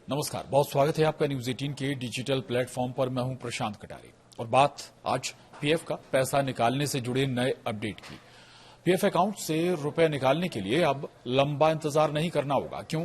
नमस्कार, बहुत स्वागत है आपका न्यूज 18 के डिजिटल प्लेटफॉर्म पर। मैं हूं प्रशांत कटारे और बात आज पीएफ का पैसा निकालने से जुड़े नए अपडेट की। पीएफ अकाउंट से रुपए निकालने के लिए अब लंबा इंतजार नहीं करना होगा। क्यों,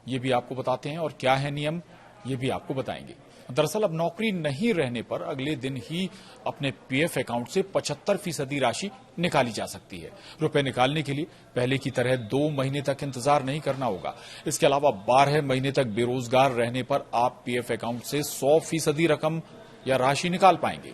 ये भी आपको बताते हैं और क्या है नियम, ये भी आपको बताएंगे। दरअसल अब नौकरी नहीं रहने पर अगले दिन ही अपने पीएफ अकाउंट से 75% राशि निकाली जा सकती है। रुपए निकालने के लिए पहले की तरह 2 महीने तक इंतजार नहीं करना होगा। इसके अलावा 12 महीने तक बेरोजगार रहने पर आप पीएफ अकाउंट से 100% रकम या राशि निकाल पाएंगे।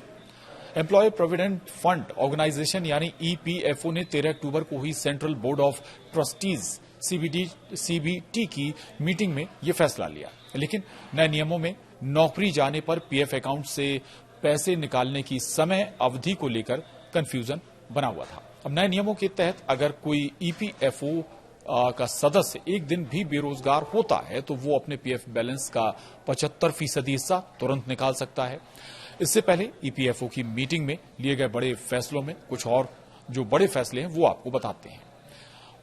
एम्प्लॉय प्रोविडेंट फंड ऑर्गेनाइजेशन यानी ईपीएफओ ने 13 अक्टूबर को हुई central board of trustees CBT की मीटिंग में यह फैसला लिया। लेकिन नए नियमों में नौकरी जाने पर पीएफ अकाउंट से पैसे निकालने की समय अवधि को लेकर कंफ्यूजन बना हुआ था। अब नए नियमों के तहत अगर कोई ईपीएफओ का सदस्य एक दिन भी बेरोजगार होता है तो वो अपने पीएफ बैलेंस का 75% हिस्सा तुरंत निकाल सकता है। इससे पहले ईपीएफओ की मीटिंग में लिए गए बड़े फैसलों में कुछ और जो बड़े फैसले हैं वो आपको बताते हैं।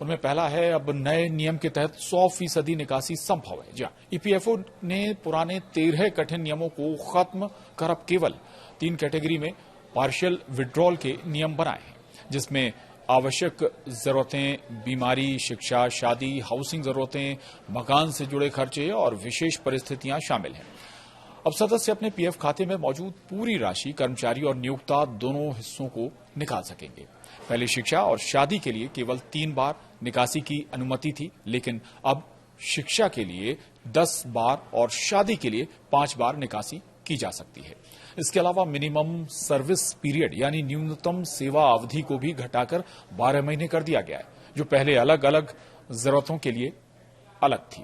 उनमें पहला है, अब नए नियम के तहत 100% निकासी संभव है। जी हाँ, ईपीएफओ ने पुराने 13 कठिन नियमों को खत्म कर अब केवल 3 कैटेगरी में पार्शियल विड्रॉल के नियम बनाए हैं, जिसमें आवश्यक जरूरतें, बीमारी, शिक्षा, शादी, हाउसिंग जरूरतें, मकान से जुड़े खर्चे और विशेष परिस्थितियां शामिल हैं। अब सदस्य अपने पीएफ खाते में मौजूद पूरी राशि कर्मचारी और नियोक्ता दोनों हिस्सों को निकाल सकेंगे। पहले शिक्षा और शादी के लिए केवल 3 बार निकासी की अनुमति थी, लेकिन अब शिक्षा के लिए 10 बार और शादी के लिए 5 बार निकासी की जा सकती है। इसके अलावा मिनिमम सर्विस पीरियड यानी न्यूनतम सेवा अवधि को भी घटाकर 12 महीने कर दिया गया है, जो पहले अलग अलग जरूरतों के लिए अलग थी।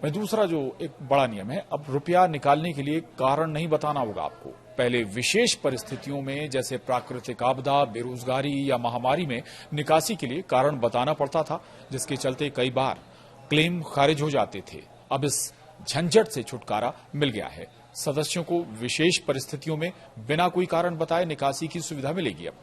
वहीं दूसरा जो एक बड़ा नियम है, अब रुपया निकालने के लिए कारण नहीं बताना होगा आपको। पहले विशेष परिस्थितियों में जैसे प्राकृतिक आपदा, बेरोजगारी या महामारी में निकासी के लिए कारण बताना पड़ता था, जिसके चलते कई बार क्लेम खारिज हो जाते थे। अब इस झंझट से छुटकारा मिल गया है। सदस्यों को विशेष परिस्थितियों में बिना कोई कारण बताए निकासी की सुविधा मिलेगी। अब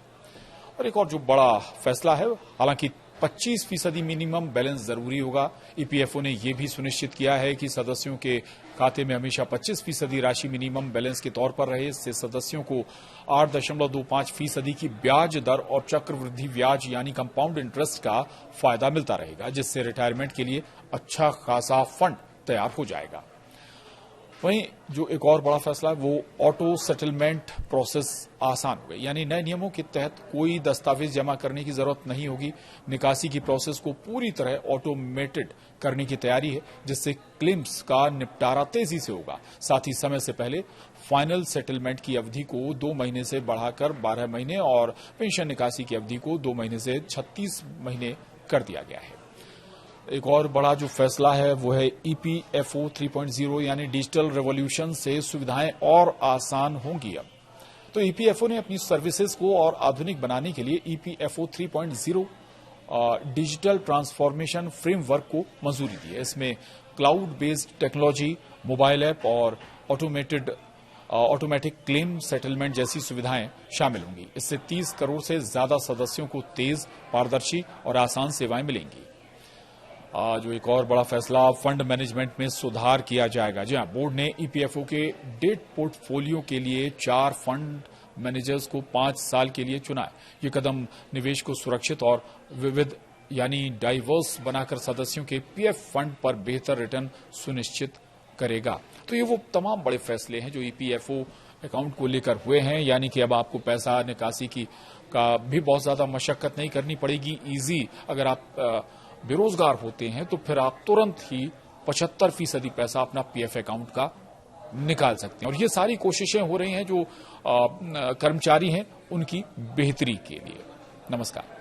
और एक और जो बड़ा फैसला है, हालांकि 25% मिनिमम बैलेंस जरूरी होगा। ईपीएफओ ने यह भी सुनिश्चित किया है कि सदस्यों के खाते में हमेशा 25% राशि मिनिमम बैलेंस के तौर पर रहे। इससे सदस्यों को 8.25% की ब्याज दर और चक्रवृद्धि ब्याज यानी कंपाउंड इंटरेस्ट का फायदा मिलता रहेगा, जिससे रिटायरमेंट के लिए अच्छा खासा फंड तैयार हो जाएगा। वहीं जो एक और बड़ा फैसला है, वो ऑटो सेटलमेंट प्रोसेस आसान हो गई। यानी नए नियमों के तहत कोई दस्तावेज जमा करने की जरूरत नहीं होगी। निकासी की प्रोसेस को पूरी तरह ऑटोमेटेड करने की तैयारी है, जिससे क्लेम्स का निपटारा तेजी से होगा। साथ ही समय से पहले फाइनल सेटलमेंट की अवधि को 2 महीने से बढ़ाकर 12 महीने और पेंशन निकासी की अवधि को 2 महीने से 36 महीने कर दिया गया है। एक और बड़ा जो फैसला है वो है ईपीएफओ 3.0 यानी डिजिटल रेवोल्यूशन से सुविधाएं और आसान होंगी। अब तो ईपीएफओ ने अपनी सर्विसेज को और आधुनिक बनाने के लिए ईपीएफओ 3.0 डिजिटल ट्रांसफॉर्मेशन फ्रेमवर्क को मंजूरी दी है। इसमें cloud based technology, mobile app और ऑटोमेटिक क्लेम सेटलमेंट जैसी सुविधाएं शामिल होंगी। इससे 30 करोड़ से ज्यादा सदस्यों को तेज, पारदर्शी और आसान सेवाएं मिलेंगी। जो एक और बड़ा फैसला, फंड मैनेजमेंट में सुधार किया जाएगा। जी हाँ, बोर्ड ने ईपीएफओ के डेट पोर्टफोलियो के लिए 4 फंड मैनेजर्स को 5 साल के लिए चुना है। ये कदम निवेश को सुरक्षित और विविध यानी डाइवर्स बनाकर सदस्यों के पीएफ फंड पर बेहतर रिटर्न सुनिश्चित करेगा। तो ये वो तमाम बड़े फैसले हैं जो ईपीएफओ अकाउंट को लेकर हुए हैं। यानी कि अब आपको पैसा निकासी का भी बहुत ज्यादा मशक्कत नहीं करनी पड़ेगी। इजी, अगर आप बेरोजगार होते हैं तो फिर आप तुरंत ही 75% पैसा अपना पीएफ अकाउंट का निकाल सकते हैं। और ये सारी कोशिशें हो रही हैं जो कर्मचारी हैं उनकी बेहतरी के लिए। नमस्कार।